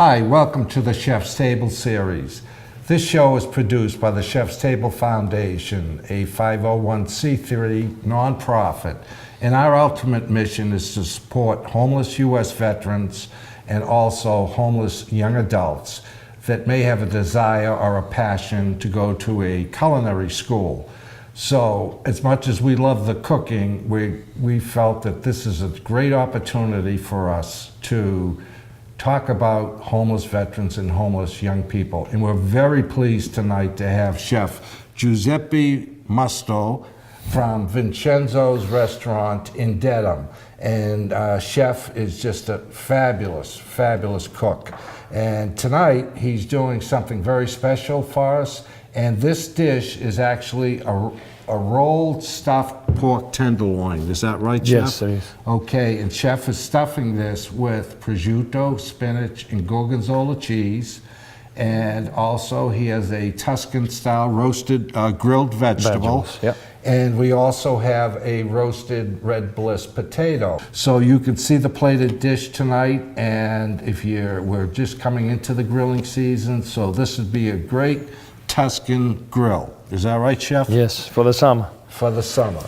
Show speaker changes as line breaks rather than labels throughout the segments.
Hi, welcome to the Chef's Table series. This show is produced by the Chef's Table Foundation, a 501c3 nonprofit, and our ultimate mission is to support homeless U.S. veterans and also homeless young adults that may have a desire or a passion to go to a culinary school. So, as much as we love the cooking, we felt that this is a great opportunity for us to talk about homeless veterans and homeless young people. And we're very pleased tonight to have Chef Giuseppe Musto from Vincenzo's restaurant in Dedham. And Chef is just a fabulous, fabulous cook. And tonight he's doing something very special for us. And this dish is actually a rolled stuffed pork tenderloin. Is that right, Chef?
Yes, it is.
Okay, and Chef is stuffing this with prosciutto, spinach, and gorgonzola cheese. And also he has a Tuscan-style roasted grilled vegetable.
Yep.
And we also have a roasted red bliss potato. So you can see the plated dish tonight, and we're just coming into the grilling season, so this would be a great Tuscan grill. Is that right, Chef?
Yes, for the summer.
For the summer.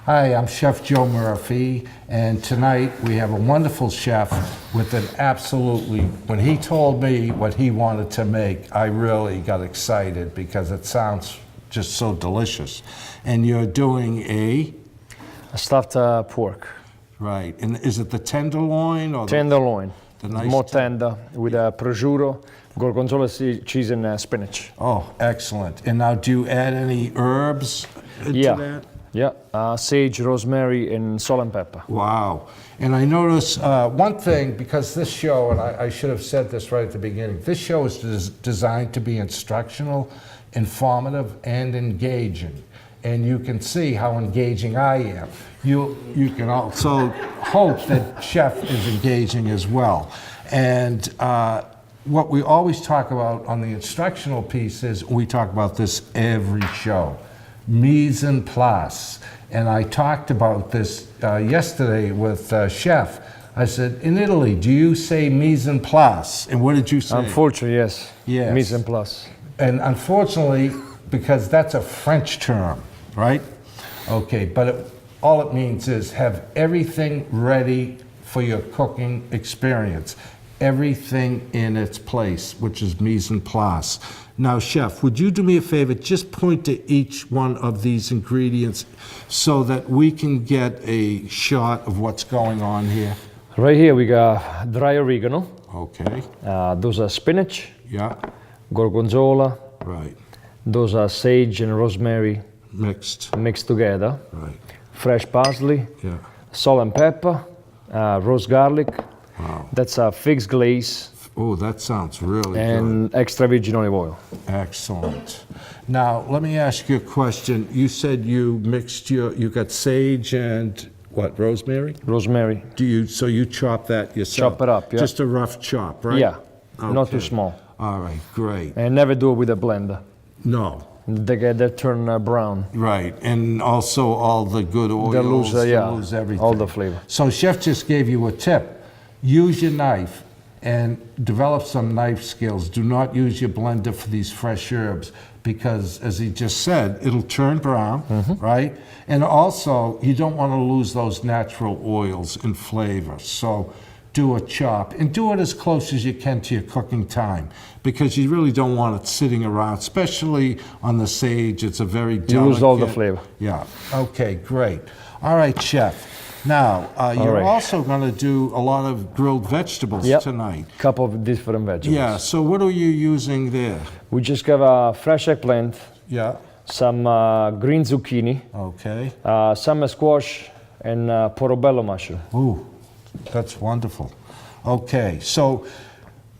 Hi, I'm Chef Joe Murphy, and tonight we have a wonderful chef with an absolutely, when he told me what he wanted to make, I really got excited because it sounds just so delicious. And you're doing a
stuffed pork.
Right, and is it the tenderloin or
Tenderloin.
The nice
more tender with prosciutto, gorgonzola cheese, and spinach.
Oh, excellent. And now do you add any herbs into that?
Yeah, sage, rosemary, and salt and pepper.
Wow. And I notice one thing, because this show, and I should have said this right at the beginning, this show is designed to be instructional, informative, and engaging. And you can see how engaging I am. You can also hope that Chef is engaging as well. And what we always talk about on the instructional piece is, we talk about this every show, mise en place. And I talked about this yesterday with Chef. I said, in Italy, do you say mise en place? And what did you say?
Unfortunately, yes.
Yes.
Mise en place.
And unfortunately, because that's a French term, right? Okay, but all it means is have everything ready for your cooking experience. Everything in its place, which is mise en place. Now, Chef, would you do me a favor? Just point to each one of these ingredients so that we can get a shot of what's going on here.
Right here we got dry oregano.
Okay.
Those are spinach.
Yeah.
Gorgonzola.
Right.
Those are sage and rosemary
mixed
together.
Right.
Fresh parsley.
Yeah.
Salt and pepper. Roast garlic.
Wow.
That's a fig's glaze.
Oh, that sounds really
and
good.
Extra virgin olive oil.
Excellent. Now, let me ask you a question. You said you mixed you got sage and what, rosemary?
Rosemary.
So you chop that yourself?
Chop it up, yeah.
Just a rough chop, right?
Yeah,
okay.
Not too small.
All right, great.
And never do it with a blender.
No.
They turn brown.
Right, and also all the good oils.
They lose
everything.
All the flavor.
So Chef just gave you a tip. Use your knife and develop some knife skills. Do not use your blender for these fresh herbs because, as he just said, it'll turn brown, right? And also, you don't want to lose those natural oils and flavor. So do a chop and do it as close as you can to your cooking time because you really don't want it sitting around, especially on the sage. It's a very delicate.
You lose all the flavor.
Yeah, okay, great. All right, Chef. Now, you're also going to do a lot of grilled vegetables tonight.
Couple of different vegetables.
Yeah, so what are you using there?
We just got a fresh eggplant.
Yeah.
Some green zucchini.
Okay.
Some squash and portobello mushroom.
Ooh, that's wonderful. Okay, so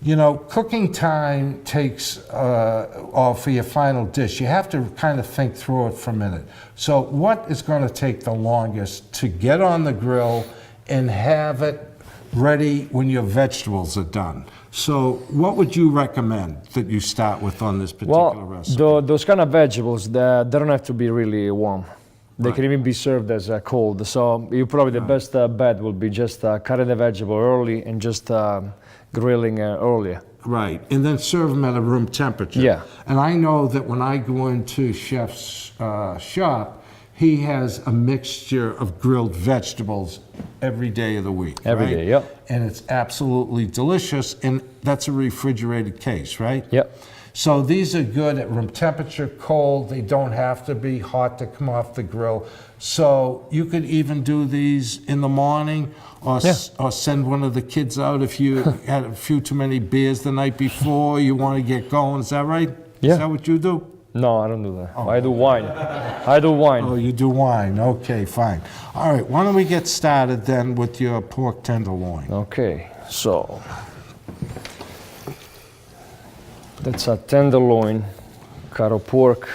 You know, cooking time takes, or for your final dish, you have to kind of think through it for a minute. So what is going to take the longest to get on the grill and have it ready when your vegetables are done? So what would you recommend that you start with on this particular recipe?
Those kind of vegetables, they don't have to be really warm. They
Right.
can even be served as cold. So you probably the best bet will be just cutting the vegetable early and just grilling earlier.
Right, and then serve them at a room temperature.
Yeah.
And I know that when I go into Chef's shop, he has a mixture of grilled vegetables every day of the week.
Every
right?
day, yeah.
And it's absolutely delicious, and that's a refrigerated case, right?
Yep.
So these are good at room temperature, cold. They don't have to be hot to come off the grill. So you could even do these in the morning, or or send one of the kids out if you had a few too many beers the night before. You want to get going. Is that right?
Yeah.
Is that what you do?
No, I don't do that. I do wine. I do wine.
Oh, you do wine. Okay, fine. All right. Why don't we get started then with your pork tenderloin?
Okay, so that's a tenderloin, cut of pork.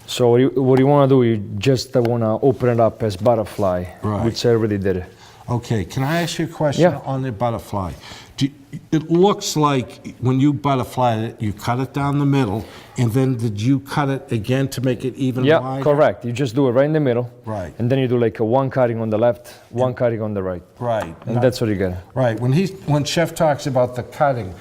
So what you want to do, you just want to open it up as butterfly,
Right.
which I already did.
Okay, can I ask you a question
Yeah.
on the butterfly? It looks like when you butterfly it, you cut it down the middle, and then did you cut it again to make it even
Yeah,
wider?
correct. You just do it right in the middle.
Right.
And then you do like a one cutting on the left, one cutting on the right.
Right.
And that's what you get.
Right. When Chef talks about the cutting,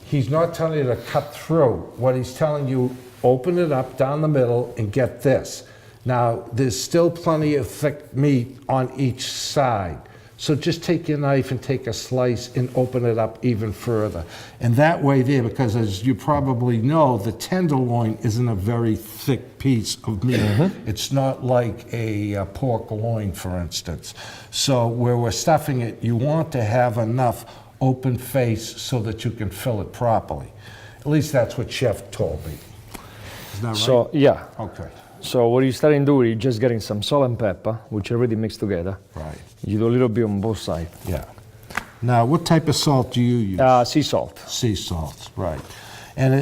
he's not telling you to cut through. What he's telling you, open it up down the middle and get this. Now, there's still plenty of thick meat on each side. So just take your knife and take a slice and open it up even further. And that way there, because as you probably know, the tenderloin isn't a very thick piece of meat. It's not like a pork loin, for instance. So where we're stuffing it, you want to have enough open face so that you can fill it properly. At least that's what Chef told me. Is that right?
So, yeah.
Okay.
So what you're starting to do, you're just getting some salt and pepper, which are already mixed together.
Right.
You do a little bit on both sides.
Yeah. Now, what type of salt do you use?
Sea salt.
Sea salt, right. And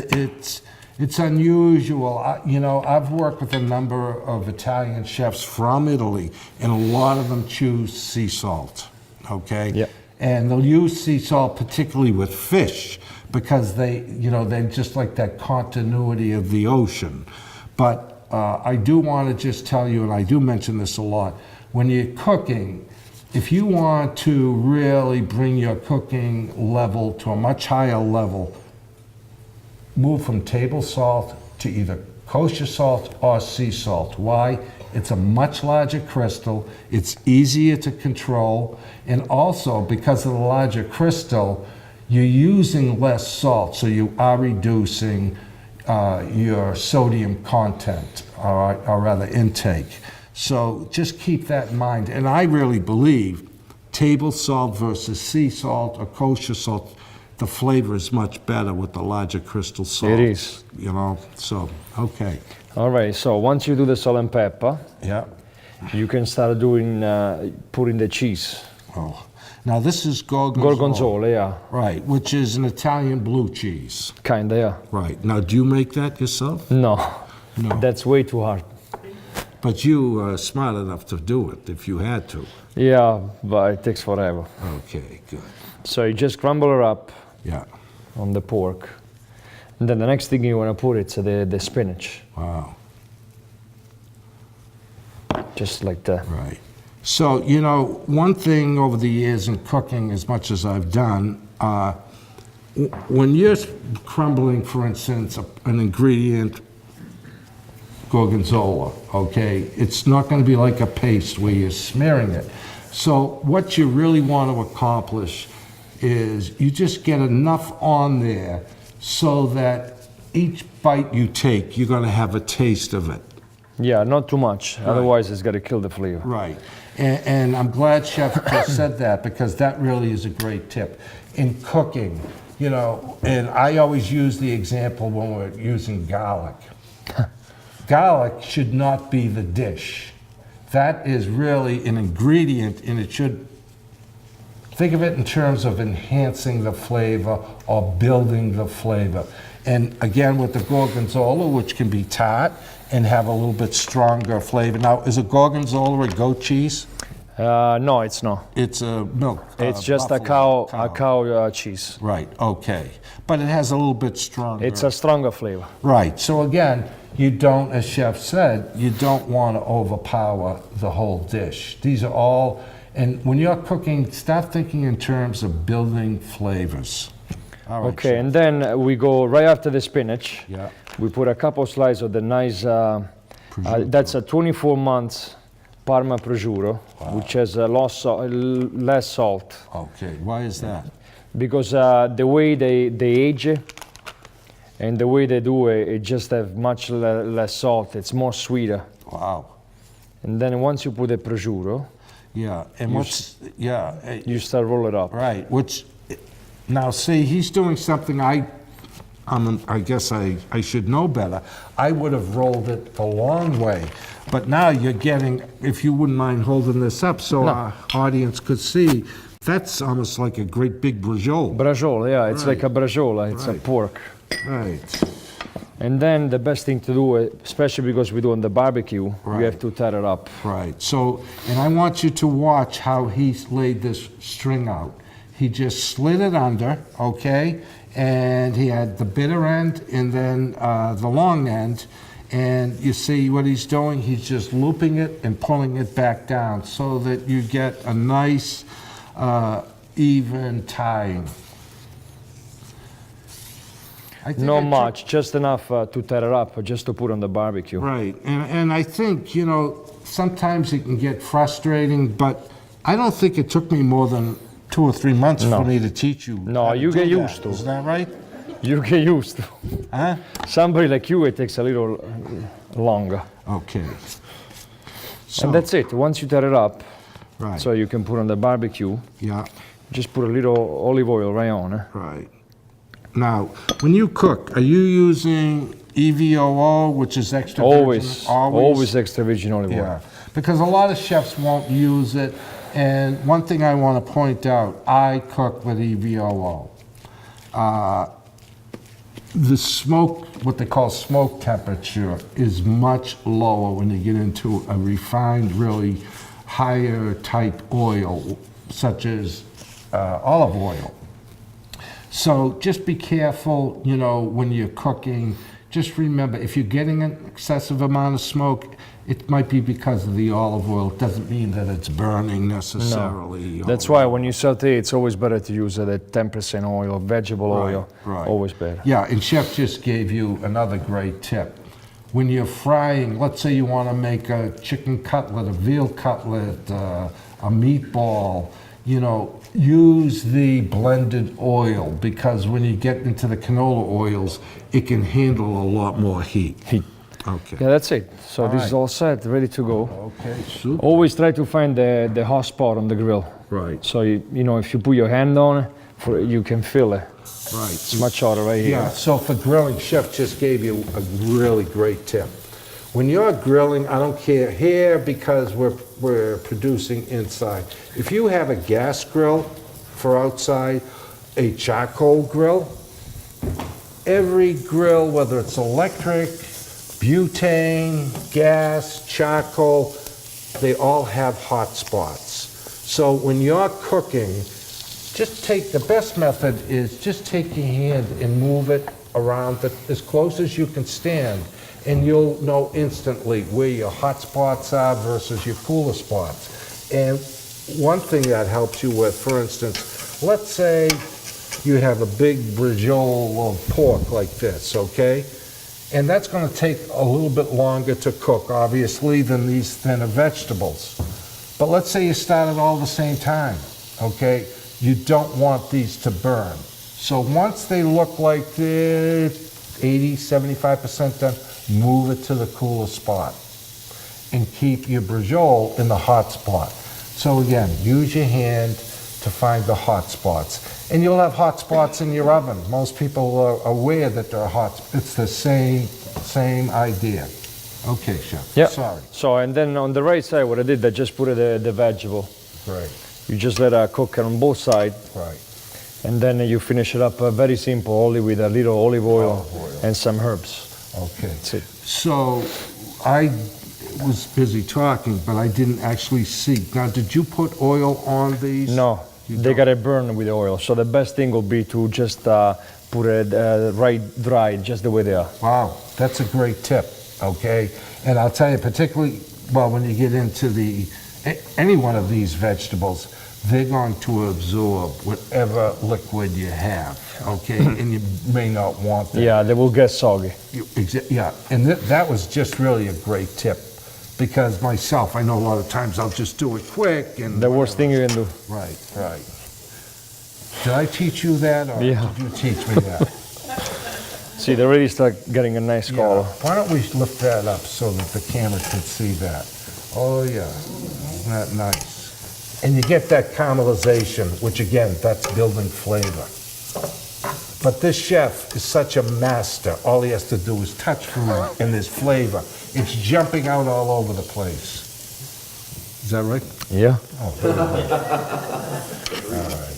it's unusual. You know, I've worked with a number of Italian chefs from Italy, and a lot of them choose sea salt, okay?
Yeah.
And they'll use sea salt particularly with fish because they just like that continuity of the ocean. But I do want to just tell you, and I do mention this a lot, when you're cooking, if you want to really bring your cooking level to a much higher level, move from table salt to either kosher salt or sea salt. Why? It's a much larger crystal, it's easier to control, and also because of the larger crystal, you're using less salt, so you are reducing your sodium content, or rather intake. So just keep that in mind. And I really believe table salt versus sea salt or kosher salt, the flavor is much better with the larger crystal salt.
It is.
You know, so, okay.
All right, so once you do the salt and pepper,
Yeah.
you can start doing, putting the cheese.
Oh. Now this is gorgonzola.
Gorgonzola, yeah.
Right, which is an Italian blue cheese.
Kinda, yeah.
Right. Now, do you make that yourself?
No,
No.
that's way too hard.
But you are smart enough to do it if you had to.
Yeah, but it takes forever.
Okay, good.
So you just crumble it up
Yeah.
on the pork. And then the next thing you want to put is the spinach.
Wow.
Just like that.
Right. So, you know, one thing over the years in cooking, as much as I've done, when you're crumbling, for instance, an ingredient, gorgonzola, okay, it's not going to be like a paste where you're smearing it. So what you really want to accomplish is you just get enough on there so that each bite you take, you're going to have a taste of it.
Yeah, not too much. Otherwise, it's got to kill the flavor.
Right. And I'm glad Chef just said that, because that really is a great tip. In cooking, you know, and I always use the example when we're using garlic. Garlic should not be the dish. That is really an ingredient, and it should Think of it in terms of enhancing the flavor or building the flavor. And again, with the gorgonzola, which can be tart and have a little bit stronger flavor. Now, is a gorgonzola a goat cheese?
No, it's not.
It's a milk.
It's just a cow cheese.
Right, okay. But it has a little bit stronger.
It's a stronger flavor.
Right, so again, you don't, as Chef said, you don't want to overpower the whole dish. These are all, and when you're cooking, start thinking in terms of building flavors. All right,
Okay,
Chef.
and then we go right after the spinach.
Yeah.
We put a couple slices of the nice, that's a 24 months Parma prosciutto, which has less salt.
Okay, why is that?
Because the way they age it and the way they do it, it just have much less salt. It's more sweeter.
Wow.
And then once you put the prosciutto,
Yeah, and
you start roll it up.
right, which, now see, he's doing something I guess I should know better. I would have rolled it the long way. But now you're getting, if you wouldn't mind holding this up so our audience could see, that's almost like a great big braciole.
Braciole, yeah, it's like a braciola, it's a
Right.
pork.
Right.
And then the best thing to do, especially because we do on the barbecue,
Right.
we have to tie it up.
Right. So, and I want you to watch how he laid this string out. He just slid it under, okay? And he had the bitter end and then the long end. And you see what he's doing? He's just looping it and pulling it back down so that you get a nice, even tying. I think
Not
I
much, just enough to tie it up, just to put on the barbecue.
Right, and I think, you know, sometimes it can get frustrating, but I don't think it took me more than 2 or 3 months
No.
for me to teach you.
No,
how to
you
do
get
that.
used to.
Isn't that right?
You get used to.
Huh?
Somebody like you, it takes a little longer.
Okay. So,
And that's it. Once you tie it up,
right,
so you can put on the barbecue,
yeah,
just put a little olive oil right on it.
right. Now, when you cook, are you using EVOO, which is extra virgin?
Always extra virgin olive oil.
Yeah, because a lot of chefs won't use it. And one thing I want to point out, I cook with EVOO. The smoke, what they call smoke temperature, is much lower when you get into a refined, really higher type oil, such as olive oil. So just be careful, you know, when you're cooking. Just remember, if you're getting an excessive amount of smoke, it might be because of the olive oil. It doesn't mean that it's burning necessarily.
That's why when you saute, it's always better to use the 10% oil, vegetable oil.
right.
Always better.
Yeah, and Chef just gave you another great tip. When you're frying, let's say you want to make a chicken cutlet, a veal cutlet, a meatball, you know, use the blended oil, because when you get into the canola oils, it can handle a lot more heat. Okay.
Yeah, that's it. So
All
this
right.
is all set, ready to go.
Okay, super.
Always try to find the hot spot on the grill.
Right,
So you know, if you put your hand on it, you can feel it.
right.
It's much hotter right here.
Yeah, so for grilling, Chef just gave you a really great tip. When you're grilling, I don't care here because we're producing inside. If you have a gas grill for outside, a charcoal grill, every grill, whether it's electric, butane, gas, charcoal, they all have hot spots. So when you're cooking, just take, the best method is just take your hand and move it around as close as you can stand, and you'll know instantly where your hot spots are versus your cooler spots. And one thing that helps you with, for instance, let's say you have a big braciole of pork like this, okay? And that's going to take a little bit longer to cook, obviously, than these thinner vegetables. But let's say you start it all at the same time, okay? You don't want these to burn. So once they look like they're 80, 75% done, move it to the cooler spot and keep your braciole in the hot spot. So again, use your hand to find the hot spots. And you'll have hot spots in your oven. Most people are aware that they're hot. It's the same idea. Okay, Chef.
Yeah.
Sorry.
So, and then on the right side, what I did, I just put the vegetable.
Great.
You just let it cook on both sides,
Right.
and then you finish it up very simple, only with a little olive oil,
Olive oil.
and some herbs.
Okay.
That's it.
So I was busy talking, but I didn't actually see. Now, did you put oil on these?
No,
You
they
don't?
gotta burn with oil. So the best thing will be to just put it right dry, just the way they are.
Wow, that's a great tip, okay? And I'll tell you, particularly, well, when you get into any one of these vegetables, they're going to absorb whatever liquid you have, okay? And you may not want that.
Yeah, they will get soggy.
Yeah, and that was just really a great tip, because myself, I know a lot of times I'll just do it quick and...
The worst thing you can do.
Right, right. Did I teach you that, or
Yeah.
did you teach me that?
See, they already start getting a nice color.
Why don't we lift that up so that the camera can see that? Oh, yeah. Isn't that nice? And you get that caramelization, which again, that's building flavor. But this chef is such a master. All he has to do is touch food and there's flavor. It's jumping out all over the place. Is that right?
Yeah.
Oh, very good. All right.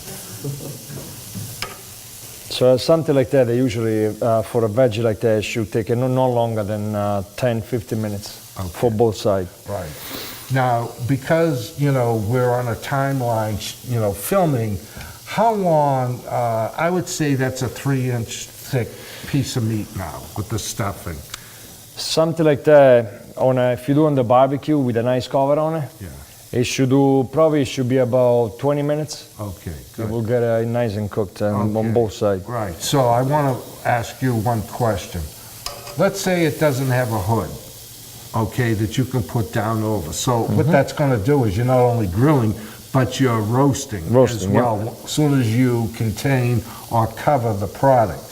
So something like that, they usually, for a veggie like that, should take no longer than 10, 15 minutes for both sides.
Right. Now, because, we're on a timeline, filming, how long, I would say that's a 3-inch thick piece of meat now with the stuffing.
Something like that, if you do on the barbecue with a nice cover on it,
Yeah.
it should be about 20 minutes.
Okay,
It
good.
will get nice and cooked on
Okay.
both sides.
Right. So I want to ask you one question. Let's say it doesn't have a hood, okay, that you can put down over. So what that's going to do is you're not only grilling, but you're roasting as
Roasting, yeah.
well, as soon as you contain or cover the product.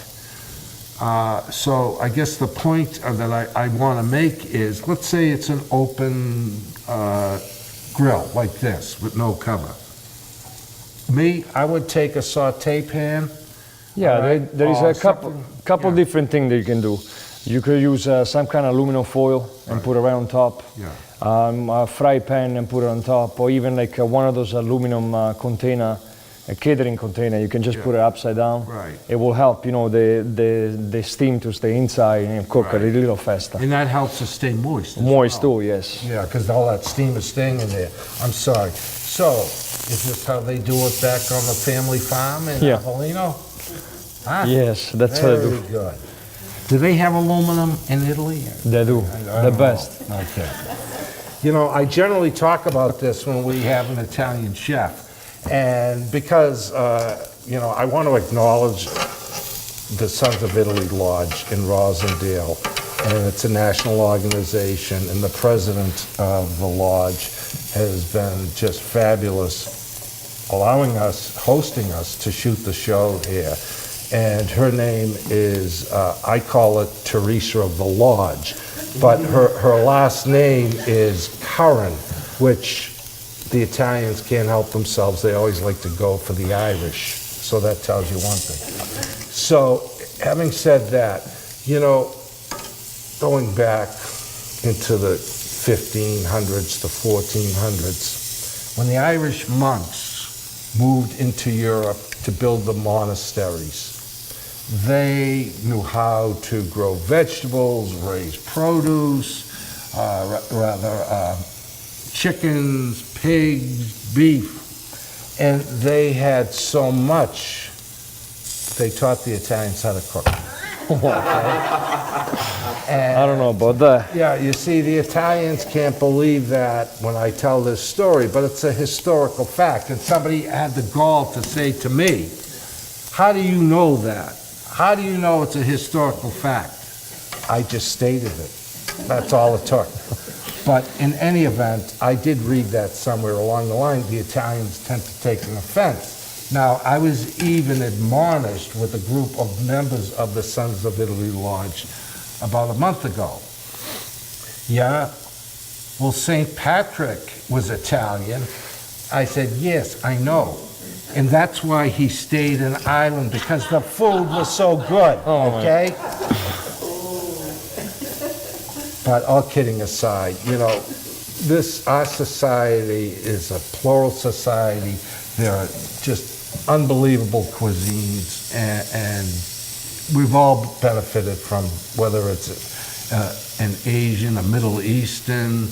So I guess the point that I want to make is, let's say it's an open grill like this with no cover. Me, I would take a saute pan.
Yeah,
Alright,
there is
or
a couple
something, yeah.
different things that you can do. You could use some kind of aluminum foil and put it right on top.
Yeah.
A fry pan and put it on top, or even like one of those aluminum container, a catering container. You can just put it upside down.
Right.
It will help, the steam to stay inside and cook a
Right.
little faster.
And that helps us stay moist. as
Moist
well.
too, yes.
Yeah, because all that steam is staying in there. I'm sorry. So, is this how they do it back on the family farm in
Yeah.
Avellino? Ah,
Yes, that's how they do.
very good. Do they have aluminum in Italy?
They do,
I
the
don't
best.
know. Okay. I generally talk about this when we have an Italian chef. And because, I want to acknowledge the Sons of Italy Lodge in Rosendale. And it's a national organization. And the president of the lodge has been just fabulous, hosting us to shoot the show here. And her name is, I call it Teresa of the Lodge, but her last name is Curran, which the Italians can't help themselves. They always like to go for the Irish, so that tells you one thing. So, having said that, going back into the 1500s to 1400s, when the Irish monks moved into Europe to build the monasteries, they knew how to grow vegetables, raise produce, chickens, pigs, beef, and they had so much, they taught the Italians how to cook.
I don't know about that.
Yeah, you see, the Italians can't believe that when I tell this story, but it's a historical fact. And somebody had the gall to say to me, how do you know that? How do you know it's a historical fact? I just stated it. That's all it took. But in any event, I did read that somewhere along the line. The Italians tend to take an offense. Now, I was even admonished with a group of members of the Sons of Italy Lodge about a month ago. Yeah, well, St. Patrick was Italian. I said, yes, I know. And that's why he stayed in Ireland, because the food was so good, okay? But all kidding aside, our society is a plural society. There are just unbelievable cuisines, and we've all benefited from, whether it's an Asian, a Middle Eastern,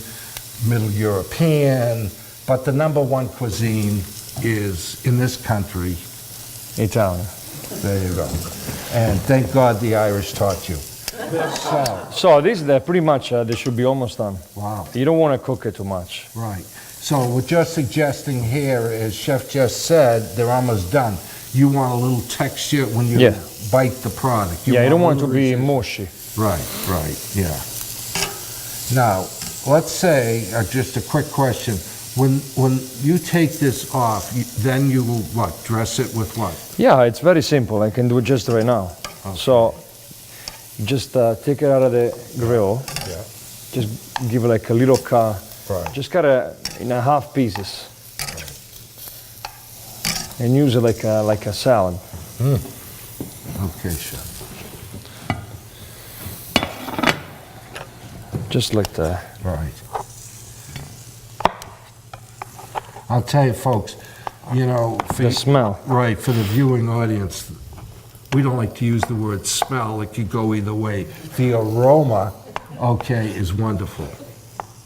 Middle European, but the number one cuisine is, in this country,
Italian.
there you go. And thank God the Irish taught you.
So this is pretty much, they should be almost done.
Wow.
You don't want to cook it too much.
Right. So what you're suggesting here is, Chef just said, they're almost done. You want a little texture when you bite the product.
You don't want it
a
to be
little
mushy.
Right, yeah. Now, let's say, just a quick question. When you take this off, then you will what? Dress it with what?
Yeah, it's very simple. I can do it just right now.
Okay.
So just take it out of the grill.
Yeah.
Just give it like a little cut.
Right.
Just cut it in half pieces. And use it like a salad.
Okay, Chef.
Just like that.
Right. I'll tell you, folks, for
The smell.
Right, for the viewing audience, we don't like to use the word smell. It could go either way. The aroma, is wonderful.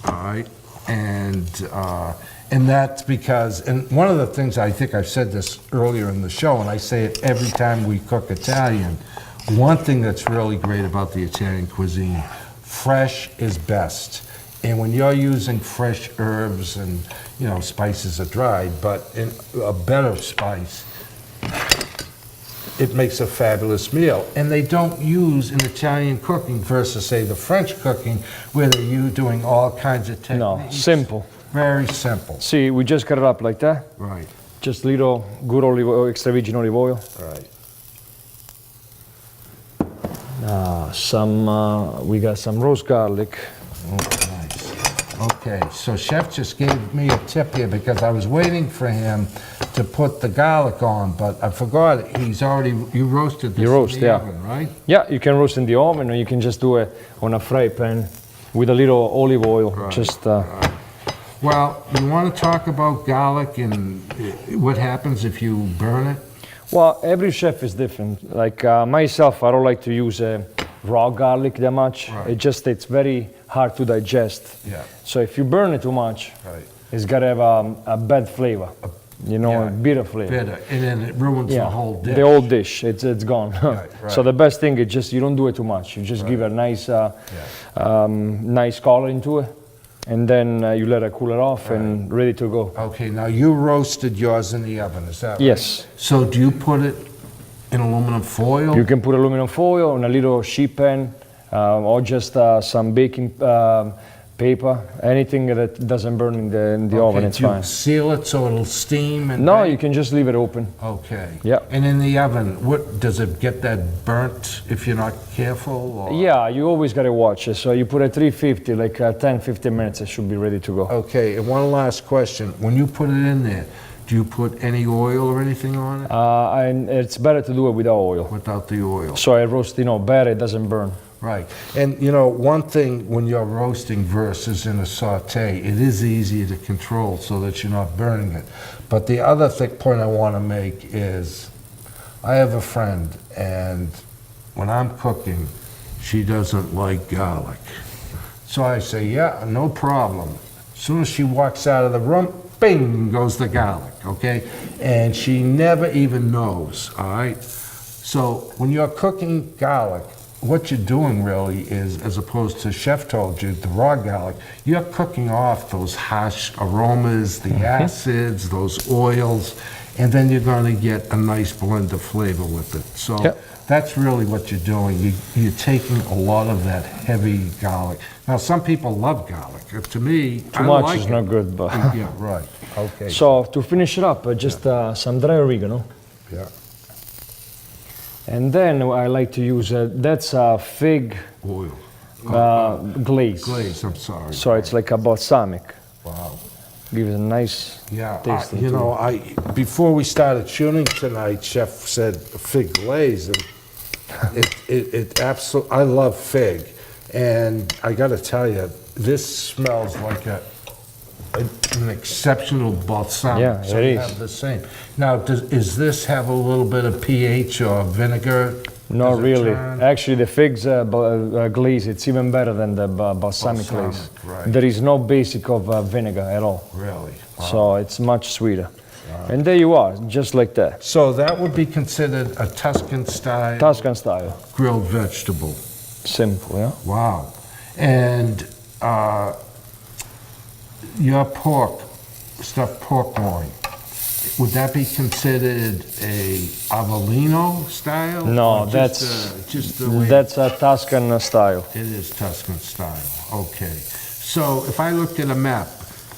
All right? And that's because, and one of the things, I think I've said this earlier in the show, and I say it every time we cook Italian, one thing that's really great about the Italian cuisine, fresh is best. And when you're using fresh herbs and, spices are dried, but in a better spice, it makes a fabulous meal. And they don't use in Italian cooking versus, say, the French cooking, where they're doing all kinds of techniques.
No, simple.
Very simple.
See, we just cut it up like that.
Right,
Just little good olive oil, extra virgin olive oil.
right.
We got some roast garlic.
Nice. Okay, so Chef just gave me a tip here because I was waiting for him to put the garlic on, but I forgot you roasted this in the oven, right?
Yeah, you can roast in the oven, or you can just do it on a fry pan with a little olive oil.
Right. Well, you want to talk about garlic and what happens if you burn it?
Well, every chef is different. Like myself, I don't like to use raw garlic that much.
Right.
It's very hard to digest.
Yeah.
So if you burn it too much,
Right.
it's got to have a bad flavor. A bitter flavor.
Bitter, and then it ruins the whole dish.
The whole dish, it's gone.
Right.
So the best thing is just you don't do it too much. You just give a nice, nice color into it, and then you let it cool it off and ready to go.
Okay, now you roasted yours in the oven, is that right?
Yes.
So do you put it in aluminum foil?
You can put aluminum foil on a little sheet pan, or just some baking paper, anything that doesn't burn in the oven, it's
do you
fine.
seal it so it'll steam and
No,
bake?
you can just leave it open.
Okay.
Yeah.
And in the oven, what does it get that burnt if you're not careful? Or?
Yeah, you always got to watch it. So you put it 350, like 10-15 minutes, it should be ready to go.
Okay, and one last question. When you put it in there, do you put any oil or anything on it?
And it's better to do it without oil.
Without the oil.
So I roast, better, it doesn't burn.
Right. And one thing when you're roasting versus in a saute, it is easier to control so that you're not burning it. But the other point I want to make is I have a friend, and when I'm cooking, she doesn't like garlic. So I say, yeah, no problem. As soon as she walks out of the room, bing, goes the garlic, okay? And she never even knows, all right? So when you're cooking garlic, what you're doing really is, as opposed to Chef told you, the raw garlic, you're cooking off those harsh aromas, the acids, those oils, and then you're going to get a nice blend of flavor with it. So that's really what you're doing. You're taking a lot of that heavy garlic. Now, some people love garlic. To me,
Too much is not good, but...
Yeah, right. Okay.
So to finish it up, just some dry oregano.
Yeah.
And then I like to use, that's a fig
Oil.
glaze.
Glaze, I'm sorry.
So it's like a balsamic.
Wow.
Gives it a nice taste.
Before we started shooting tonight, Chef said fig glaze, and it absolutely, I love fig, and I got to tell you, this smells like an exceptional balsamic.
Yeah,
so
it
you
is.
have the same. Now, is this have a little bit of pH or vinegar?
Not
Does it
really.
turn?
Actually, the figs glaze, it's even better than the balsamic glaze.
Balsamic, right.
There is no basic of vinegar at all.
Really? Wow.
So it's much sweeter. And there you are, just like that.
So that would be considered a Tuscan style
Tuscan style.
grilled vegetable.
Simple, yeah?
Wow. And your pork, stuffed pork loin, would that be considered a Avellino style?
No,
Or just the way
that's a Tuscan style.
it is Tuscan style. Okay. So if I looked at a map,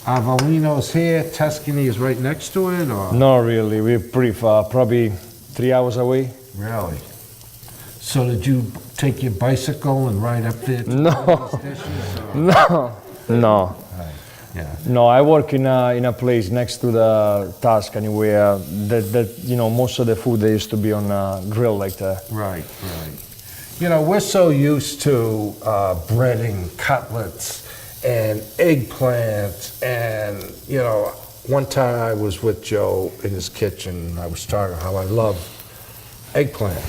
Avellino's here, Tuscany is right next to it, or?
Not really, we're pretty far, probably 3 hours away.
Really? So did you take your bicycle and ride up there to
No.
these dishes? Or?
No.
Right. Yeah.
No, I work in a place next to the Tuscany where most of the food they used to be on a grill like that.
Right, right. You know, we're so used to breading cutlets and eggplant, and, you know, one time I was with Joe in his kitchen, and I was talking how I love eggplant.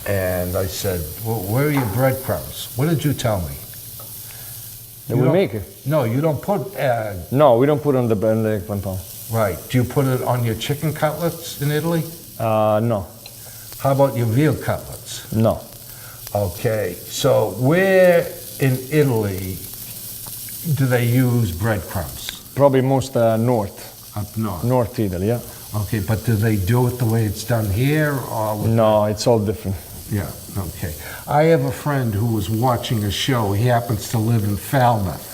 And I said, well, where are your breadcrumbs? What did you tell me?
That
You
we
don't-
make it.
No, you don't put,
No, we don't put on the eggplant pan.
right. Do you put it on your chicken cutlets in Italy?
No,
How about your veal cutlets?
no.
Okay, so where in Italy do they use breadcrumbs?
Probably most north,
Up north.
North Italy, yeah?
Okay, but do they do it the way it's done here, or?
No, it's all different.
Yeah, okay. I have a friend who was watching a show. He happens to live in Falmouth.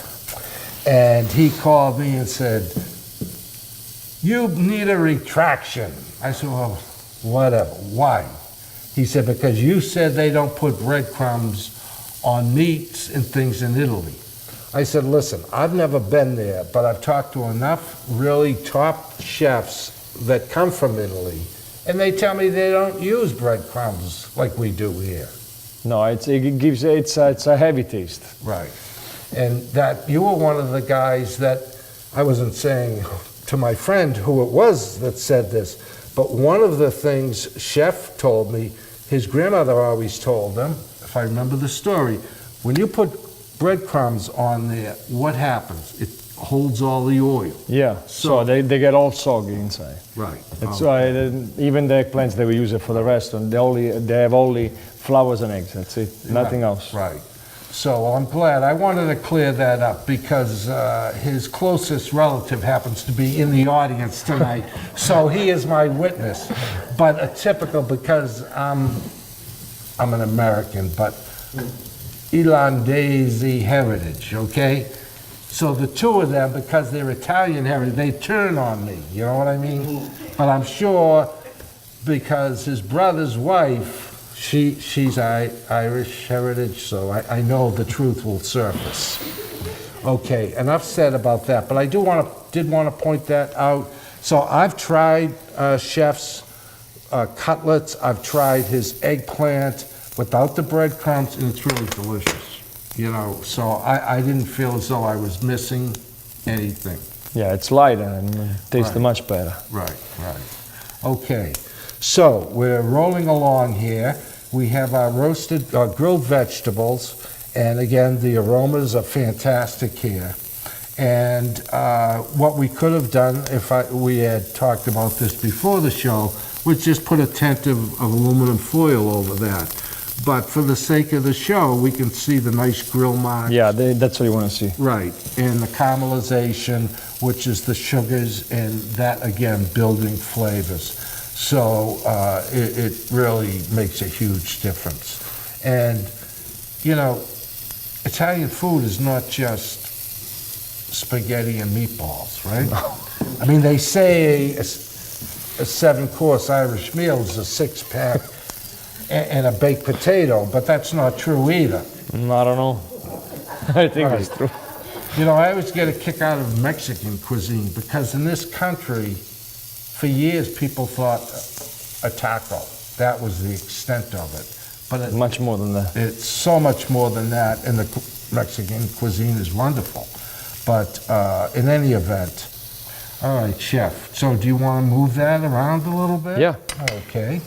And he called me and said, you need a retraction. I said, well, whatever. Why? He said, because you said they don't put breadcrumbs on meats and things in Italy. I said, listen, I've never been there, but I've talked to enough really top chefs that come from Italy, and they tell me they don't use breadcrumbs like we do here.
No, it's a heavy taste.
Right. And that you were one of the guys that, I wasn't saying to my friend who it was that said this, but one of the things Chef told me, his grandmother always told them, if I remember the story, when you put breadcrumbs on there, what happens? It holds all the oil.
Yeah, so they get all soggy inside.
Right.
That's why even the eggplants they we use it for the restaurant, they have only flowers and eggs. That's it, nothing else.
Right. So I'm glad. I wanted to clear that up because his closest relative happens to be in the audience tonight, so he is my witness. But a typical, because I'm an American, but Irlandese heritage, okay? So the two of them, because they're Italian heritage, they turn on me, you know what I mean? But I'm sure because his brother's wife, she's Irish heritage, so I know the truth will surface. Okay, enough said about that, but I did want to point that out. So I've tried Chef's cutlets, I've tried his eggplant without the breadcrumbs, and it's really delicious. You know, so I didn't feel as though I was missing anything.
Yeah, it's lighter and tastes
Right.
much better.
Right, right. Okay, so we're rolling along here. We have our roasted, grilled vegetables, and again, the aromas are fantastic here. And what we could have done, if we had talked about this before the show, was just put a tent of aluminum foil over that. But for the sake of the show, we can see the nice grill marks.
Yeah, that's what you want to see.
Right, and the caramelization, which is the sugars, and that, again, building flavors. So it really makes a huge difference. And, you know, Italian food is not just spaghetti and meatballs, right? I mean, they say a 7-course Irish meal is a 6-pack and a baked potato, but that's not true either.
I don't know. I think
Right.
it's true.
You know, I always get a kick out of Mexican cuisine because in this country, for years, people thought a taco, that was the extent of it. But
Much more than that.
it's so much more than that, and the Mexican cuisine is wonderful. But in any event, all right, Chef. So do you want to move that around a little bit?
Yeah.
Okay.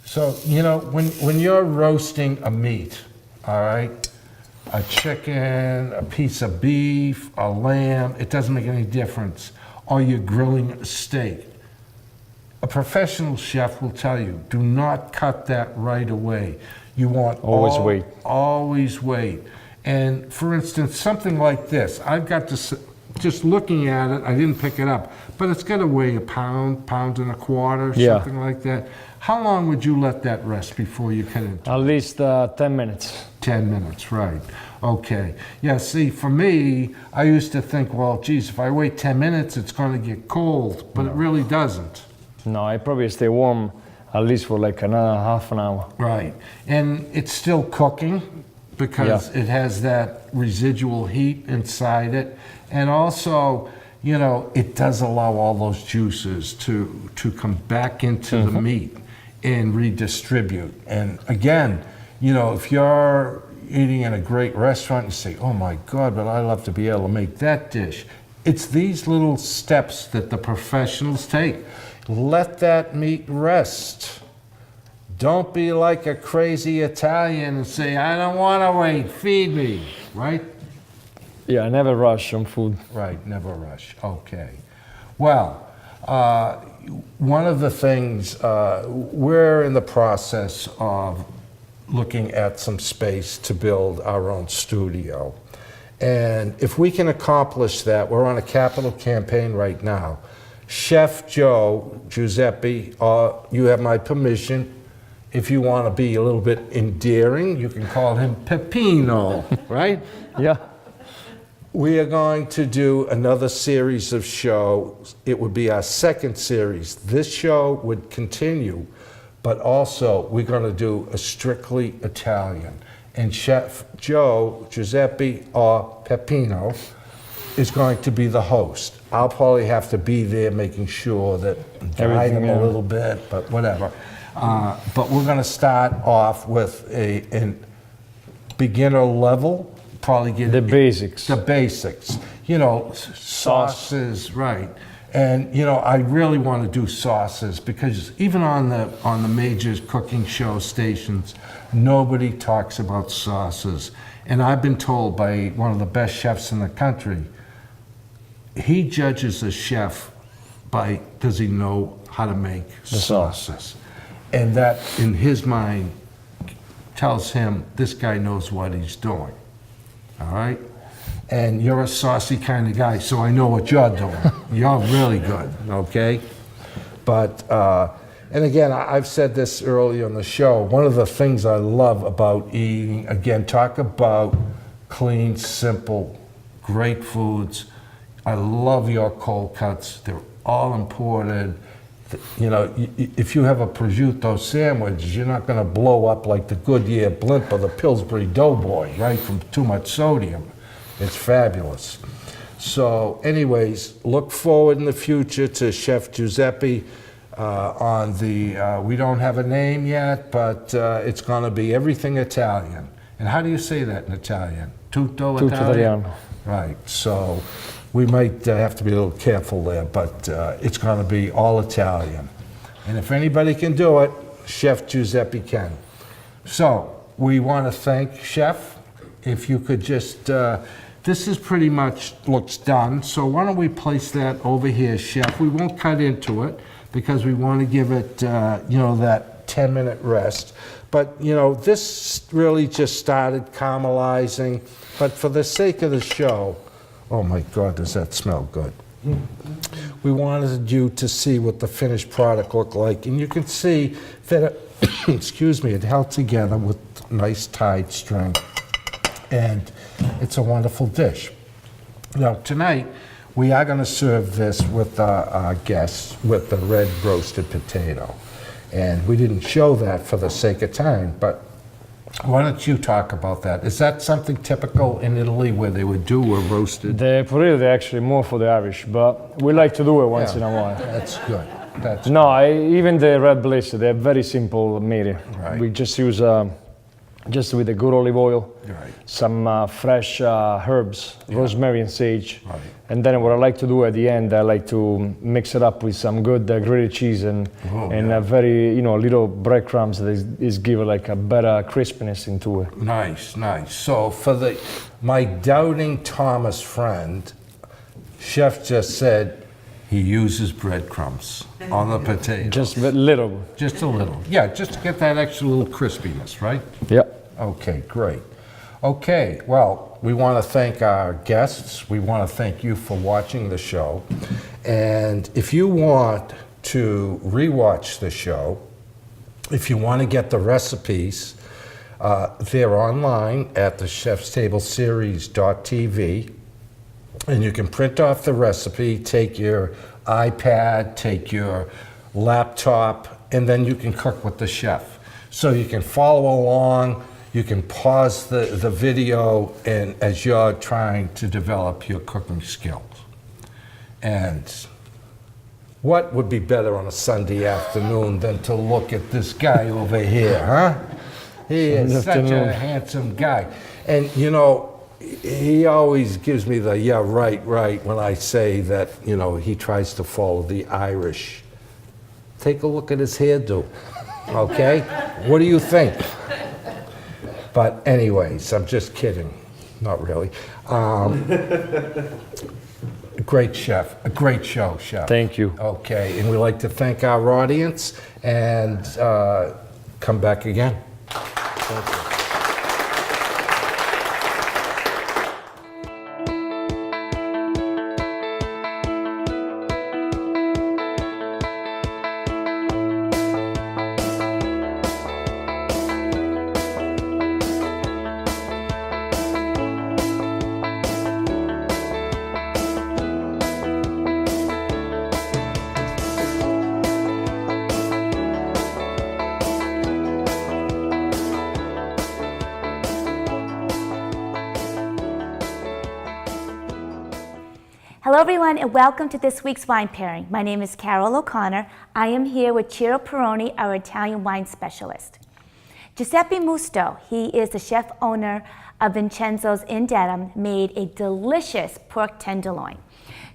So, you know, when you're roasting a meat, all right, a chicken, a piece of beef, a lamb, it doesn't make any difference. Or you're grilling a steak. A professional chef will tell you, do not cut that right away. You want
Always wait.
Always wait. And for instance, something like this, I've got this, just looking at it, I didn't pick it up, but it's got to weigh a pound, pound and a quarter,
Yeah.
something like that. How long would you let that rest before you cut it?
At least 10 minutes.
10 minutes, right. Okay. Yeah, see, for me, I used to think, well, geez, if I wait 10 minutes, it's going to get cold, but it really doesn't.
No, I probably stay warm at least for like another half an hour.
Right. And it's still cooking because it has that residual heat inside it. And also, you know, it does allow all those juices to come back into the meat and redistribute. And again, you know, if you're eating in a great restaurant and say, oh my God, but I love to be able to make that dish. It's these little steps that the professionals take. Let that meat rest. Don't be like a crazy Italian and say, I don't want to wait, feed me, right?
Yeah, I never rush on food.
Right, never rush. Okay. Well, one of the things, we're in the process of looking at some space to build our own studio. And if we can accomplish that, we're on a capital campaign right now. Chef Giuseppe, you have my permission. If you want to be a little bit endearing, you can call him Peppino, right?
Yeah.
We are going to do another series of shows. It would be our second series. This show would continue, but also we're going to do a strictly Italian. And Chef Giuseppe or Peppino is going to be the host. I'll probably have to be there making sure that guide him a little bit, but whatever. But we're going to start off with a beginner level, probably get
The basics.
The basics, you know, sauces, right? And you know, I really want to do sauces because even on the major cooking show stations, nobody talks about sauces. And I've been told by one of the best chefs in the country, he judges a chef by does he know how to make sauces. And that, in his mind, tells him this guy knows what he's doing. All right? And you're a saucy kind of guy, so I know what you're doing. You're really good, okay? But, and again, I've said this earlier on the show, one of the things I love about eating, again, talk about clean, simple, great foods. I love your cold cuts. They're all imported. You know, if you have a prosciutto sandwich, you're not going to blow up like the Goodyear Blimp or the Pillsbury Doughboy, right, from too much sodium. It's fabulous. So anyways, look forward in the future to Chef Giuseppe on the, we don't have a name yet, but it's going to be everything Italian. And how do you say that in Italian? Tutto Italiano? Right, so we might have to be a little careful there, but it's going to be all Italian. And if anybody can do it, Chef Giuseppe can. So we want to thank Chef. If you could just, this is pretty much looks done. So why don't we place that over here, Chef? We won't cut into it because we want to give it, you know, that 10-minute rest. But, you know, this really just started caramelizing. But for the sake of the show, oh my God, does that smell good. We wanted you to see what the finished product looked like. And you can see that, it, excuse me, it held together with nice tied string. And it's a wonderful dish. Now, tonight, we are going to serve this with our guests with the red roasted potato. And we didn't show that for the sake of time, but why don't you talk about that? Is that something typical in Italy where they would do a roasted?
The burrito, they're actually more for the Irish, but we like to do it once in a while.
That's good.
No, even the red blazer, they're very simple made.
Right.
We just use a just with the good olive oil,
Right.
some fresh herbs, rosemary and sage.
Right.
And then what I like to do at the end, I like to mix it up with some good grated cheese and a very, little breadcrumbs that is give it like a better crispiness into it.
Nice, nice. So for my doubting Thomas friend, chef just said he uses breadcrumbs on the potatoes.
Just a little.
Just a little. Yeah, just to get that extra little crispiness, right?
Yep.
Okay, great. Okay, well, we want to thank our guests. We want to thank you for watching the show. And if you want to rewatch the show, if you want to get the recipes, they're online at the chefstableseries.tv. And you can print off the recipe, take your iPad, take your laptop, and then you can cook with the chef. So you can follow along, you can pause the video and as you're trying to develop your cooking skills. And what would be better on a Sunday afternoon than to look at this guy over here, huh? He is such a handsome guy. And he always gives me the yeah, right, when I say that, he tries to follow the Irish. Take a look at his hairdo, okay? What do you think? But anyways, I'm just kidding. Not really. Great chef, a great show, chef.
Thank you.
Okay, and we'd like to thank our audience and come back again. Thank you.
Hello everyone and welcome to this week's wine pairing. My name is Carol O'Connor. I am here with Ciro Pirone, our Italian wine specialist. Giuseppe Musto, he is the chef owner of Vincenzo's in Dedham, made a delicious pork tenderloin.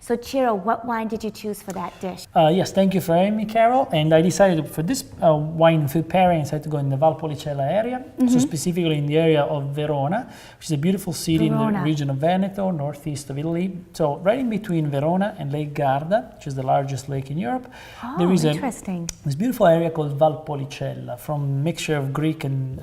So Ciro, what wine did you choose for that dish?
Yes, thank you for having me, Carol. And I decided for this wine food pairing, I decided to go in the Valpolicella area, so specifically in the area of Verona, which is a beautiful city in the region of Veneto, northeast of Italy. So right in between Verona and Lake Garda, which is the largest lake in Europe, there is this beautiful area called Valpolicella, from a mixture of Greek and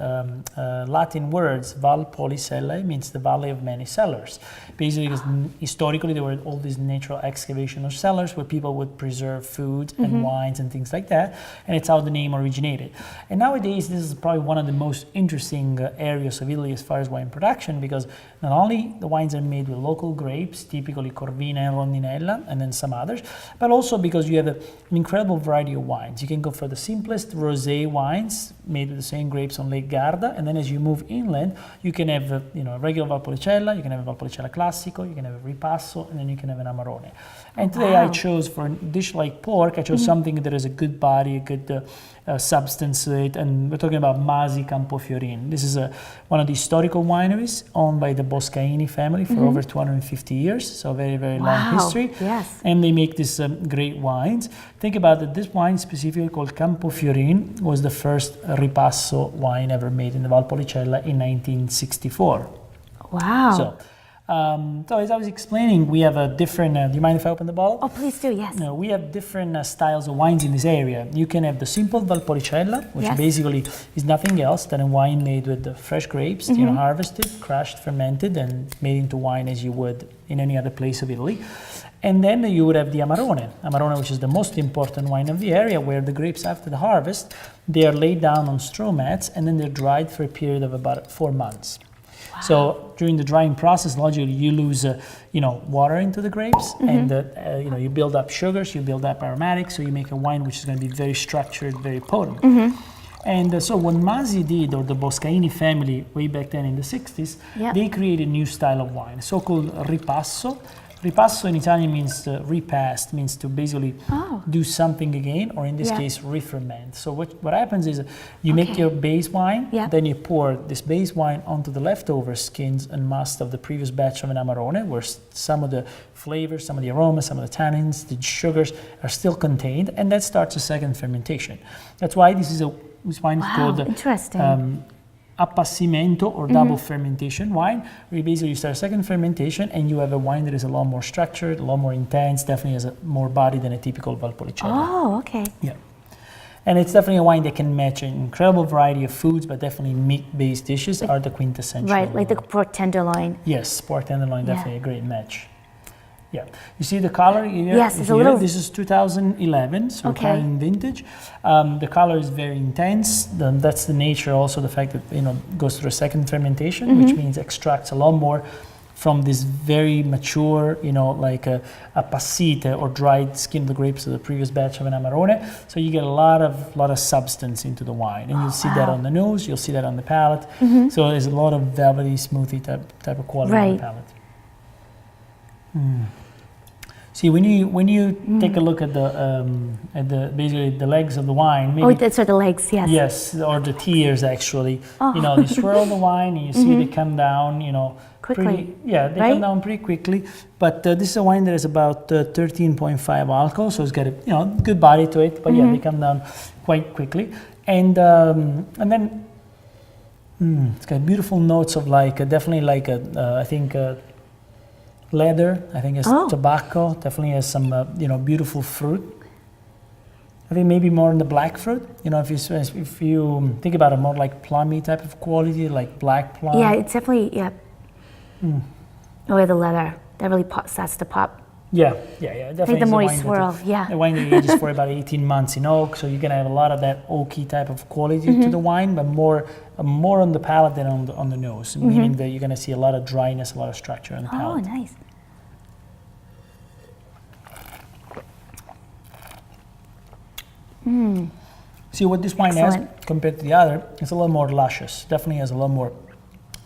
Latin words. Valpolicella means the valley of many cellars. Basically, because historically there were all these natural excavation of cellars where people would preserve food and wines and things like that, and it's how the name originated. And nowadays this is probably one of the most interesting areas of Italy as far as wine production, because not only the wines are made with local grapes, typically Corvina and Rondinella, and then some others, but also because you have an incredible variety of wines. You can go for the simplest rosé wines made with the same grapes on Lake Garda, and then as you move inland, you can have a regular Valpolicella, you can have a Valpolicella Classico, you can have a Ripasso, and then you can have an Amarone. And today I chose, for a dish like pork, I chose something that has a good body, a good substance to it, and we're talking about Masi Campofiorin. This is one of the historical wineries owned by the Boscaini family for over 250 years, so very, very long history.
Yes.
And they make these great wines. Think about it, this wine specifically called Campofiorin was the first Ripasso wine ever made in the Valpolicella in 1964.
Wow.
So as I was explaining, we have a different, do you mind if I open the bottle?
Oh, please do, yes.
No, we have different styles of wines in this area. You can have the simple Valpolicella, which basically is nothing else than a wine made with the fresh grapes, harvested, crushed, fermented, and made into wine as you would in any other place of Italy. And then you would have the Amarone, which is the most important wine of the area, where the grapes after the harvest, they are laid down on straw mats and then they're dried for a period of about 4 months. So during the drying process, logically, you lose, water into the grapes, and you build up sugars, you build up aromatics, so you make a wine which is going to be very structured, very potent. And so what Masi did, or the Boscaini family, way back then in the 60s, they created a new style of wine, so-called Ripasso, Ripasso in Italian means repast, means to basically do something again, or in this
Yeah.
case, re-ferment. So what happens is you make your base wine,
Yeah.
then you pour this base wine onto the leftover skins and must of the previous batch of an Amarone, where some of the flavors, some of the aromas, some of the tannins, the sugars are still contained, and that starts a second fermentation. That's why this wine is called
interesting.
appassimento or double fermentation wine, where basically you start a second fermentation and you have a wine that is a lot more structured, a lot more intense, definitely has more body than a typical Valpolicella.
Oh, okay.
Yeah. And it's definitely a wine that can match an incredible variety of foods, but definitely meat-based dishes are the quintessential.
Right, like the pork tenderloin.
Yes, pork tenderloin,
Yeah.
definitely a great match. Yeah, you see the color here?
Yes, it's a
here?
little-
This is 2011, so
Okay.
Italian vintage. The color is very intense. That's the nature, also the fact that goes through a second fermentation, which means extracts a lot more from this very mature, like a passite or dried skin of the grapes of the previous batch of an Amarone. So you get a lot of substance into the wine, and you'll see that on the nose. You'll see that on the palate. So there's a lot of velvety, smoothy type of quality on the palate. See, when you take a look at the basically the legs of the wine, maybe
That's for the legs, yes.
yes, or the tears actually. You swirl the wine and you see they come down,
Quickly,
they come down pretty quickly. But this is a wine that is about 13.5 alcohol, so it's got a good body to it. But they come down quite quickly, and then it's got beautiful notes of definitely I think. Leather, I think it's tobacco, definitely has some beautiful fruit. I think maybe more in the black fruit. If you think about it, more like plummy type of quality, like black plum.
Yeah, it's definitely, Oh, the leather. That really starts to pop.
Yeah, definitely.
I think the more you
wine
swirl,
a wine that ages for about 18 months in oak, so you're gonna have a lot of that oaky type of quality to the wine, but more on the palate than on the nose, meaning that you're gonna see a lot of dryness, a lot of structure on the palate.
Oh, nice.
See what this wine
Excellent.
has compared to the other, it's a little more luscious. Definitely has a lot more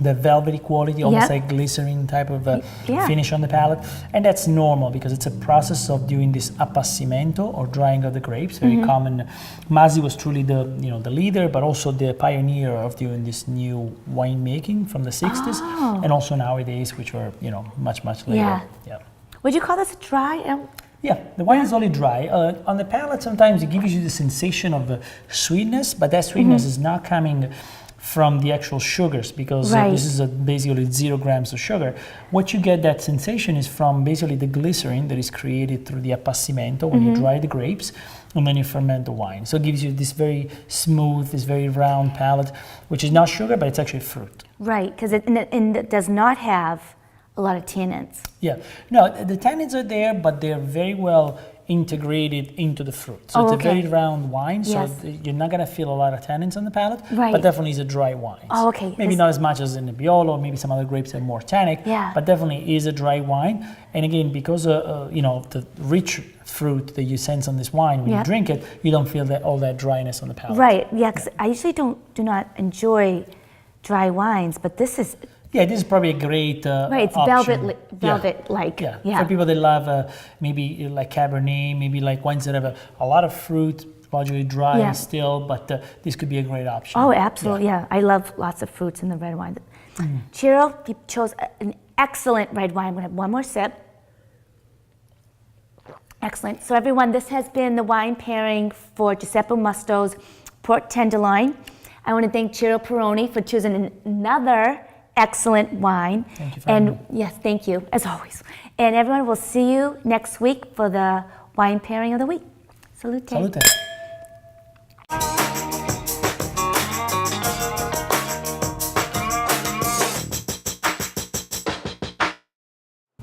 the velvety quality, almost like glycerin type of finish on the palate. And that's normal because it's a process of doing this appassimento or drying of the grapes, very common. Masi was truly the leader, but also the pioneer of doing this new winemaking from the 60s, and also nowadays, which were much later. Yeah.
Would you call this a dry?
Yeah, the wine is only dry. On the palate, sometimes it gives you the sensation of sweetness, but that sweetness is not coming from the actual sugars, because this is basically 0 grams of sugar. What you get that sensation is from basically the glycerin that is created through the appassimento when you dry the grapes and then you ferment the wine. So it gives you this very smooth, this very round palate, which is not sugar, but it's actually fruit.
Right, because it does not have a lot of tannins.
Yeah, no, the tannins are there, but they're very well integrated into the fruit. So it's a very round wine, so you're not going to feel a lot of tannins on the palate, but definitely is a dry wine.
Oh, okay.
Maybe not as much as in Nebbiolo, maybe some other grapes are more tannic, but definitely is a dry wine. And again, because the rich fruit that you sense on this wine, when you drink it, you don't feel all that dryness on the palate.
Right, because I usually do not enjoy dry wines, but this is...
Yeah, this is probably a great
right, it's
option.
velvet-like.
Yeah. For people that love maybe like Cabernet, maybe like wines that have a lot of fruit, largely dry still, but this could be a great option.
Oh, absolutely, I love lots of fruits in the red wine. Ciro, you chose an excellent red wine. I'm going to have one more sip. Excellent. So everyone, this has been the wine pairing for Giuseppe Musto's pork tenderloin. I want to thank Ciro Pirone for choosing another excellent wine.
Thank you for having me.
Yes, thank you, as always. And everyone, will see you next week for the wine pairing of the week. Salute.
Salute.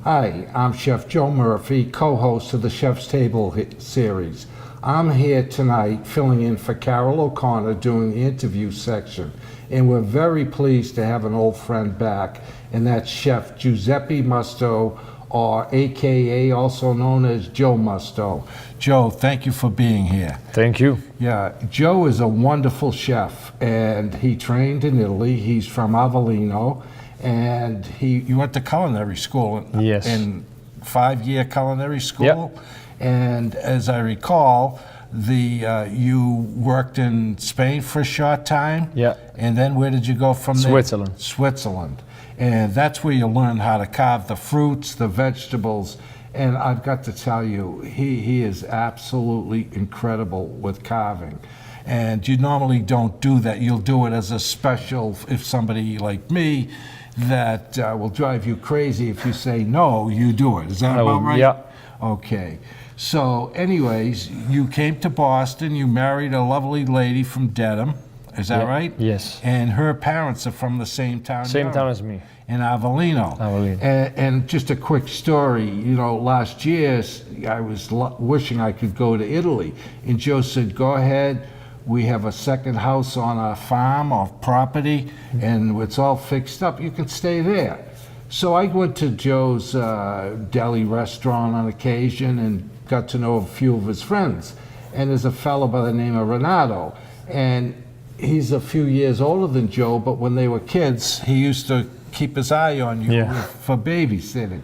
Hi, I'm Chef Joe Murphy, co-host of the Chef's Table series. I'm here tonight filling in for Carol O'Connor doing the interview section. And we're very pleased to have an old friend back, and that's Chef Giuseppe Musto, or AKA also known as Joe Musto. Joe, thank you for being here.
Thank you.
Yeah, Joe is a wonderful chef, and he trained in Italy. He's from Avellino, and you went to culinary school
Yes.
in 5-year culinary school. And as I recall, you worked in Spain for a short time.
Yeah.
And then where did you go from there?
Switzerland.
Switzerland. And that's where you learn how to carve the fruits, the vegetables. And I've got to tell you, he is absolutely incredible with carving. And you normally don't do that. You'll do it as a special, if somebody like me, that will drive you crazy if you say no, you do it. Is that about right?
Yeah.
Okay. So anyways, you came to Boston, you married a lovely lady from Dedham. Is that right?
Yes.
And her parents are from the same town.
Same town as me.
In Avellino.
Avellino.
And just a quick story, you know, last year I was wishing I could go to Italy. And Joe said, go ahead, we have a second house on our farm or property, and it's all fixed up, you can stay there. So I went to Joe's Deli restaurant on occasion and got to know a few of his friends. And there's a fellow by the name of Renato. And he's a few years older than Joe, but when they were kids, he used to keep his eye on you for babysitting.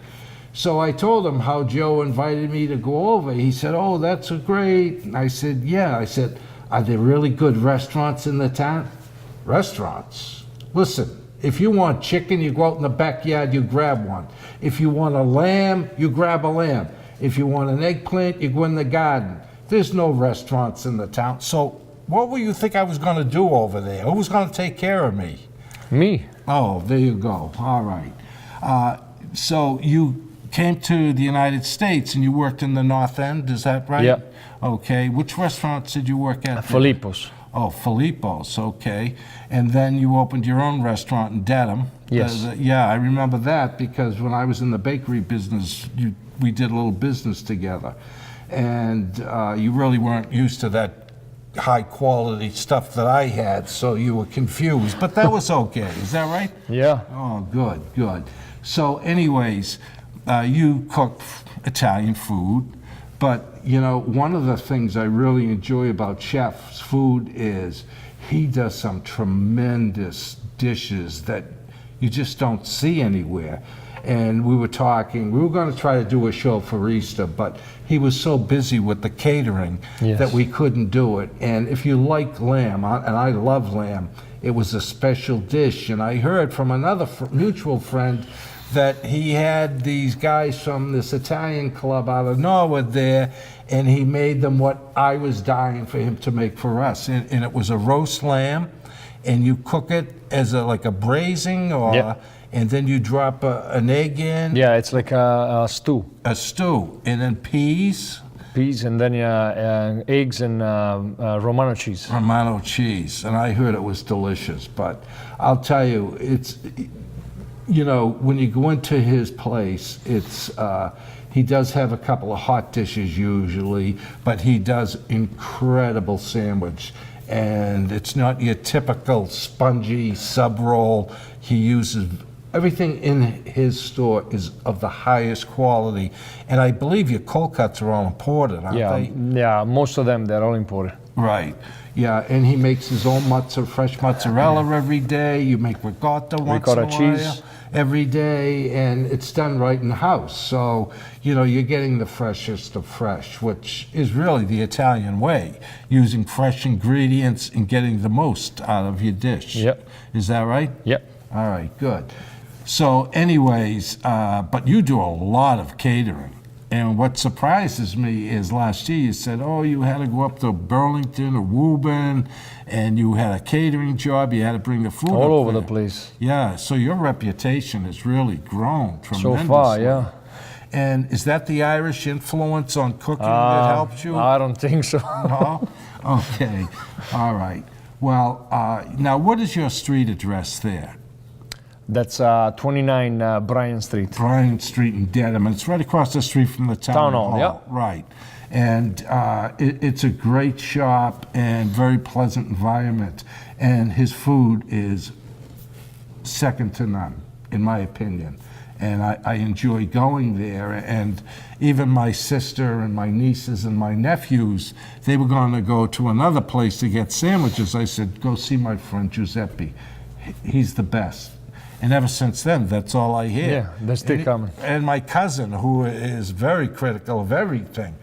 So I told him how Joe invited me to go over. He said, oh, that's great. And I said, yeah. I said, are there really good restaurants in the town? Restaurants? Listen, if you want chicken, you go out in the backyard, you grab one. If you want a lamb, you grab a lamb. If you want an eggplant, you go in the garden. There's no restaurants in the town. So what will you think I was going to do over there? Who was going to take care of me?
Me.
Oh, there you go. All right. So you came to the United States and you worked in the North End, is that right?
Yeah.
Okay. Which restaurants did you work at?
Filippo's.
Oh, Filippo's, okay. And then you opened your own restaurant in Dedham.
Yes.
Yeah, I remember that because when I was in the bakery business, we did a little business together. And you really weren't used to that high quality stuff that I had, so you were confused. But that was okay, is that right?
Yeah.
Oh, good, good. So anyways, you cook Italian food, but you know, one of the things I really enjoy about Chef's food is he does some tremendous dishes that you just don't see anywhere. And we were talking, we were going to try to do a show for Easter, but he was so busy with the catering that we couldn't do it. And if you like lamb, and I love lamb, it was a special dish. And I heard from another mutual friend that he had these guys from this Italian club out of Norwood there, and he made them what I was dying for him to make for us. And it was a roast lamb, and you cook it as like a braising, or and then you drop an egg in.
Yeah, it's like a stew.
A stew, and then peas.
Peas, and then eggs and Romano cheese.
Romano cheese, and I heard it was delicious. But I'll tell you, it's, you know, when you go into his place, it's he does have a couple of hot dishes usually, but he does incredible sandwich. And it's not your typical spongy sub roll. He uses everything in his store is of the highest quality. And I believe your cold cuts are all imported, aren't they?
Yeah, most of them, they're all imported.
Right. Yeah, and he makes his own fresh mozzarella every day. You make ricotta once in a while.
Cheese.
Every day, and it's done right in the house. So, you know, you're getting the freshest of fresh, which is really the Italian way, using fresh ingredients and getting the most out of your dish.
Yep.
Is that right?
Yep.
All right, good. So anyways, but you do a lot of catering. And what surprises me is last year you said, oh, you had to go up to Burlington or Woburn, and you had a catering job, you had to bring the food
all over
there.
the place.
Yeah, so your reputation has really grown tremendously.
So far, yeah.
And is that the Irish influence on cooking that helps you?
I don't think so.
No? Okay, all right. Well, now what is your street address there?
That's 29 Bryan Street.
Bryan Street in Dedham, and it's right across the street from the town hall.
Yeah.
Right. And it's a great shop and very pleasant environment. And his food is second to none, in my opinion. And I enjoy going there. And even my sister and my nieces and my nephews, they were going to go to another place to get sandwiches. I said, go see my friend Giuseppe. He's the best. And ever since then, that's all I hear.
Yeah, they're still coming.
And my cousin, who is very critical of everything,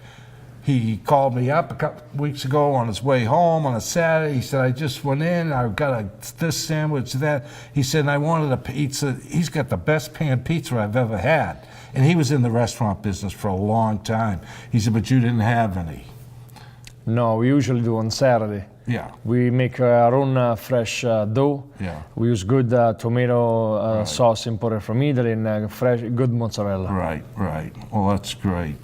he called me up a couple weeks ago on his way home on a Saturday. He said, I just went in, I got this sandwich, that. He said, and I wanted a pizza. He's got the best pan pizza I've ever had. And he was in the restaurant business for a long time. He said, but you didn't have any.
No, we usually do on Saturday.
Yeah.
We make our own fresh dough.
Yeah.
We use good tomato sauce imported from Italy and fresh, good mozzarella.
Right, right. Well, that's great.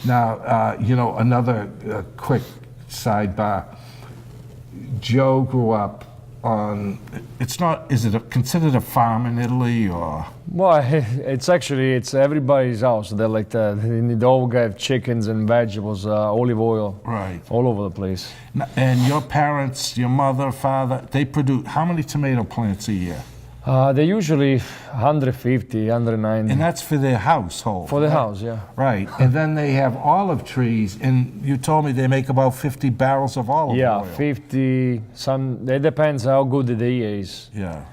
Now, you know, another quick sidebar. Joe grew up on, it's not, is it considered a farm in Italy or?
Well, it's everybody's house. They're like, they all have chickens and vegetables, olive oil,
Right.
all over the place.
And your parents, your mother, father, they produce, how many tomato plants a year?
They usually 150, 190.
And that's for their household.
For the
right?
house, yeah.
Right. And then they have olive trees, and you told me they make about 50 barrels of olive oil.
Yeah, 50, it depends how good the day is.
Yeah.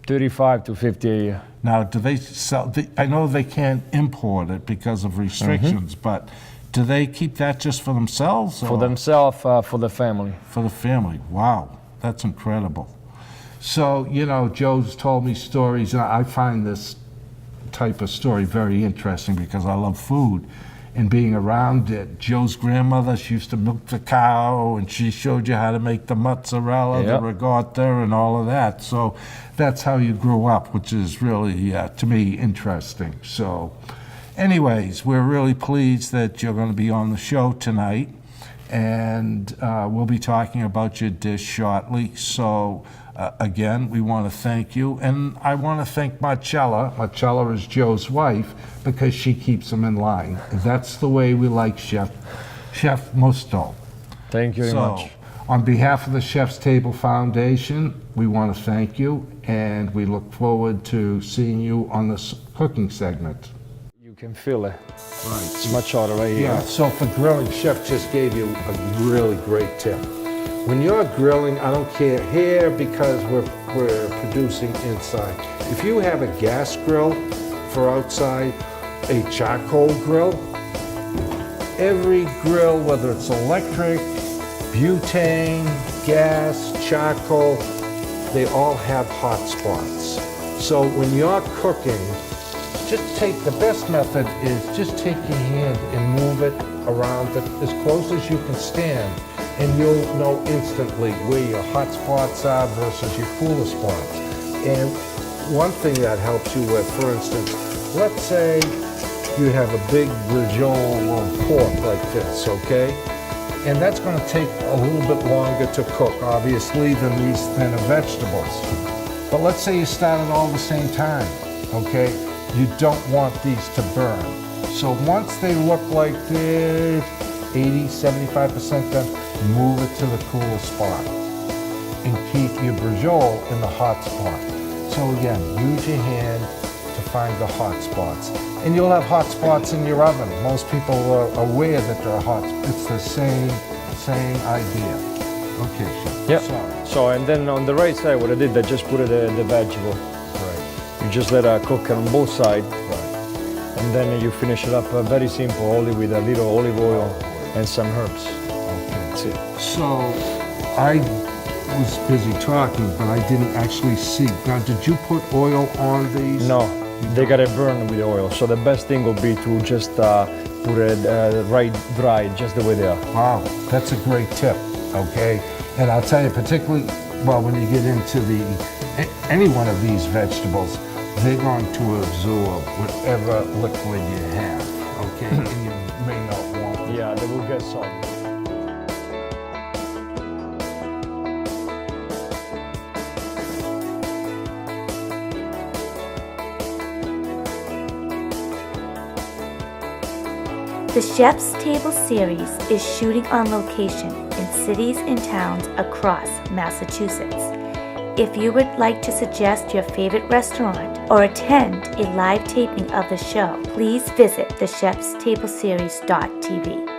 35 to 50 a year.
Now, do they sell, I know they can't import it because of restrictions, but do they keep that just for themselves?
For
or
themselves, for the family.
For the family. Wow, that's incredible. So, you know, Joe's told me stories, and I find this type of story very interesting because I love food and being around it. Joe's grandmother, she used to milk the cow, and she showed you how to make the mozzarella,
Yep.
the ricotta, and all of that. So that's how you grew up, which is really, to me, interesting. So anyways, we're really pleased that you're going to be on the show tonight, and we'll be talking about your dish shortly. So again, we want to thank you, and I want to thank Marcella. Marcella is Joe's wife because she keeps him in line. That's the way we like Chef Musto.
Thank you very much.
On behalf of the Chef's Table Foundation, we want to thank you, and we look forward to seeing you on this cooking segment.
You can feel it.
Right.
It's much hotter right here.
Yeah, so for grilling, Chef just gave you a really great tip. When you're grilling, I don't care here because we're producing inside. If you have a gas grill for outside, a charcoal grill, every grill, whether it's electric, butane, gas, charcoal, they all have hot spots. So when you're cooking, the best method is just take your hand and move it around as close as you can stand, and you'll know instantly where your hot spots are versus your cooler spots. And one thing that helps you with, for instance, let's say you have a big braciole of pork like this, okay? And that's going to take a little bit longer to cook, obviously, than these thinner vegetables. But let's say you start it all at the same time, okay? You don't want these to burn. So once they look like this, 80, 75% done, move it to the cooler spot and keep your braciole in the hot spot. So again, use your hand to find the hot spots. And you'll have hot spots in your oven. Most people are aware that they're hot. It's the same idea. Okay, Chef.
Yeah. So, and then on the right side, what I did, I just put the vegetable.
Right.
You just let it cook on both sides.
Right.
And then you finish it up very simple, only with a little olive oil and some herbs. That's it.
So I was busy talking, but I didn't actually see. Now, did you put oil on these?
No, they gotta burn with oil. So the best thing would be to just put it right dry, just the way they are.
Wow, that's a great tip, okay? And I'll tell you, particularly, well, when you get into any one of these vegetables, they're going to absorb whatever liquid you have, okay? And you may not want them.
Yeah, they will get soggy.
The Chef's Table series is shooting on location in cities and towns across Massachusetts. If you would like to suggest your favorite restaurant or attend a live taping of the show, please visit thechefstableseries.tv.